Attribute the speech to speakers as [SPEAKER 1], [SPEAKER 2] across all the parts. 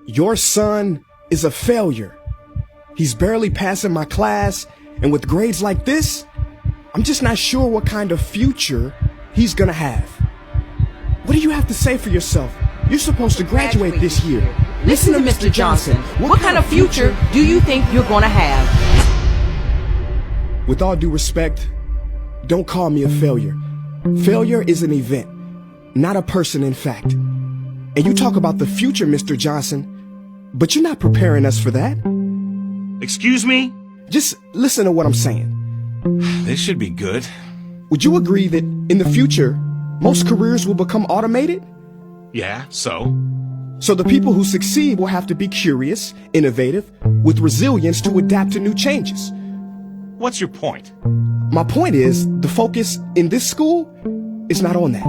[SPEAKER 1] Your son is a failure. He's barely passing my class, and with grades like this, I'm just not sure what kind of future he's gonna have. What do you have to say for yourself? You're supposed to graduate this year.
[SPEAKER 2] Listen to Mr. Johnson. What kind of future do you think you're gonna have?
[SPEAKER 1] With all due respect, don't call me a failure. Failure is an event, not a person, in fact. And you talk about the future, Mr. Johnson, but you're not preparing us for that.
[SPEAKER 3] Excuse me?
[SPEAKER 1] Just listen to what I'm saying.
[SPEAKER 3] This should be good.
[SPEAKER 1] Would you agree that in the future, most careers will become automated?
[SPEAKER 3] Yeah, so?
[SPEAKER 1] So the people who succeed will have to be curious, innovative, with resilience to adapt to new changes.
[SPEAKER 3] What's your point?
[SPEAKER 1] My point is, the focus in this school is not on that.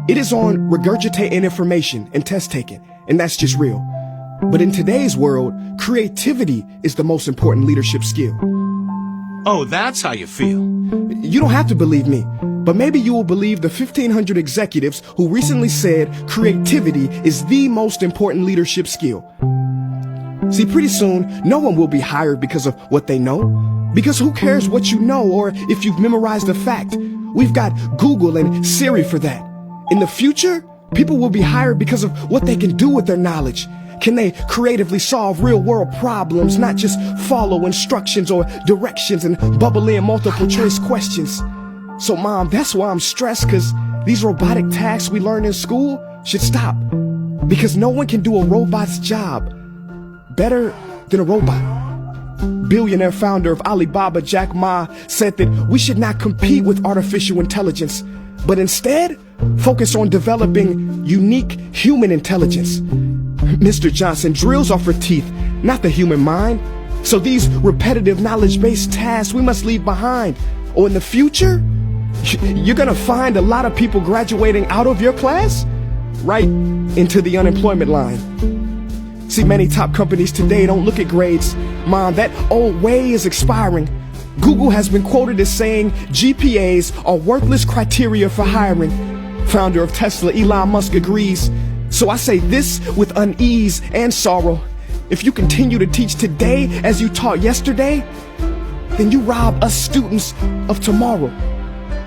[SPEAKER 1] It is on regurgitating information and test taking, and that's just real. But in today's world, creativity is the most important leadership skill.
[SPEAKER 3] Oh, that's how you feel.
[SPEAKER 1] You don't have to believe me, but maybe you will believe the 1,500 executives who recently said creativity is the most important leadership skill. See, pretty soon, no one will be hired because of what they know. Because who cares what you know or if you've memorized a fact? We've got Google and Siri for that. In the future, people will be hired because of what they can do with their knowledge. Can they creatively solve real-world problems, not just follow instructions or directions and bubble in multiple choice questions? So, Mom, that's why I'm stressed, because these robotic tasks we learn in school should stop. Because no one can do a robot's job better than a robot. Billionaire founder of Alibaba, Jack Ma, said that we should not compete with artificial intelligence, but instead focus on developing unique human intelligence. Mr. Johnson, drills are for teeth, not the human mind. So these repetitive knowledge-based tasks we must leave behind. Or in the future, you're gonna find a lot of people graduating out of your class right into the unemployment line. See, many top companies today don't look at grades. Mom, that old way is expiring. Google has been quoted as saying GPAs are worthless criteria for hiring. Founder of Tesla, Elon Musk, agrees. So I say this with unease and sorrow. If you continue to teach today as you taught yesterday, then you rob us students of tomorrow.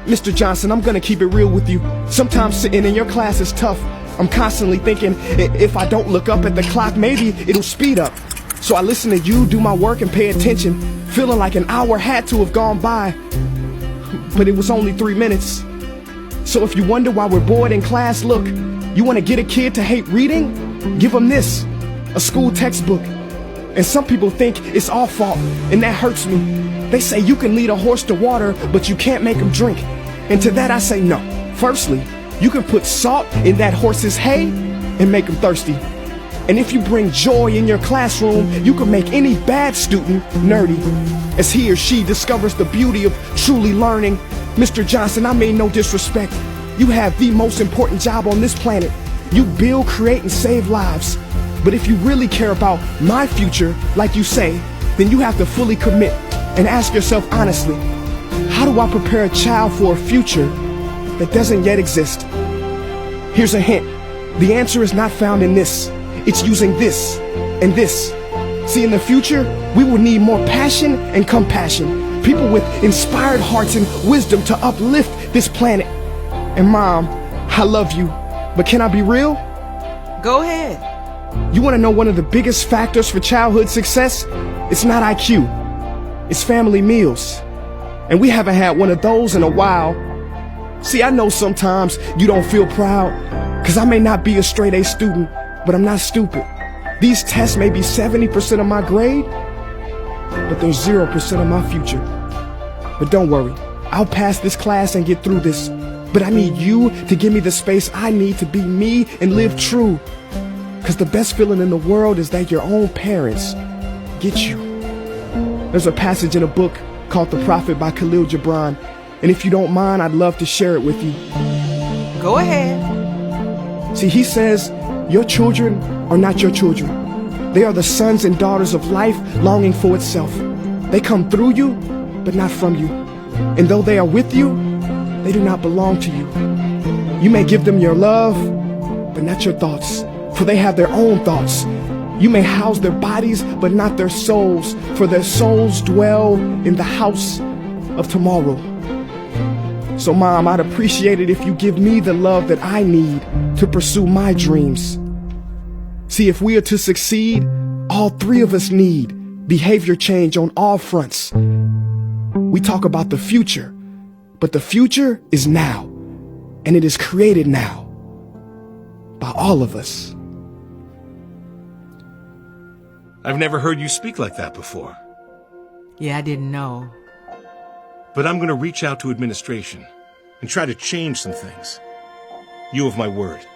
[SPEAKER 1] Mr. Johnson, I'm gonna keep it real with you. Sometimes sitting in your class is tough. I'm constantly thinking, if I don't look up at the clock, maybe it'll speed up. So I listen to you do my work and pay attention, feeling like an hour had to have gone by. But it was only 3 minutes. So if you wonder why we're bored in class, look, you want to get a kid to hate reading? Give them this, a school textbook. And some people think it's our fault, and that hurts me. They say you can lead a horse to water, but you can't make him drink. And to that I say no. Firstly, you can put salt in that horse's hay and make him thirsty. And if you bring joy in your classroom, you can make any bad student nerdy. As he or she discovers the beauty of truly learning. Mr. Johnson, I mean no disrespect. You have the most important job on this planet. You build, create, and save lives. But if you really care about my future, like you say, then you have to fully commit and ask yourself honestly, how do I prepare a child for a future that doesn't yet exist? Here's a hint. The answer is not found in this. It's using this and this. See, in the future, we will need more passion and compassion. People with inspired hearts and wisdom to uplift this planet. And Mom, I love you, but can I be real?
[SPEAKER 2] Go ahead.
[SPEAKER 1] You want to know one of the biggest factors for childhood success? It's not IQ. It's family meals. And we haven't had one of those in a while. See, I know sometimes you don't feel proud, because I may not be a straight A student, but I'm not stupid. These tests may be 70% of my grade, but they're 0% of my future. But don't worry, I'll pass this class and get through this. But I need you to give me the space I need to be me and live true. Because the best feeling in the world is that your own parents get you. There's a passage in a book called The Prophet by Khalil Gibran. And if you don't mind, I'd love to share it with you.
[SPEAKER 2] Go ahead.
[SPEAKER 1] See, he says, your children are not your children. They are the sons and daughters of life longing for itself. They come through you, but not from you. And though they are with you, they do not belong to you. You may give them your love, but not your thoughts, for they have their own thoughts. You may house their bodies, but not their souls, for their souls dwell in the house of tomorrow. So, Mom, I'd appreciate it if you give me the love that I need to pursue my dreams. See, if we are to succeed, all three of us need behavior change on all fronts. We talk about the future, but the future is now, and it is created now by all of us.
[SPEAKER 3] I've never heard you speak like that before.
[SPEAKER 2] Yeah, I didn't know.
[SPEAKER 3] But I'm going to reach out to administration and try to change some things. You have my word.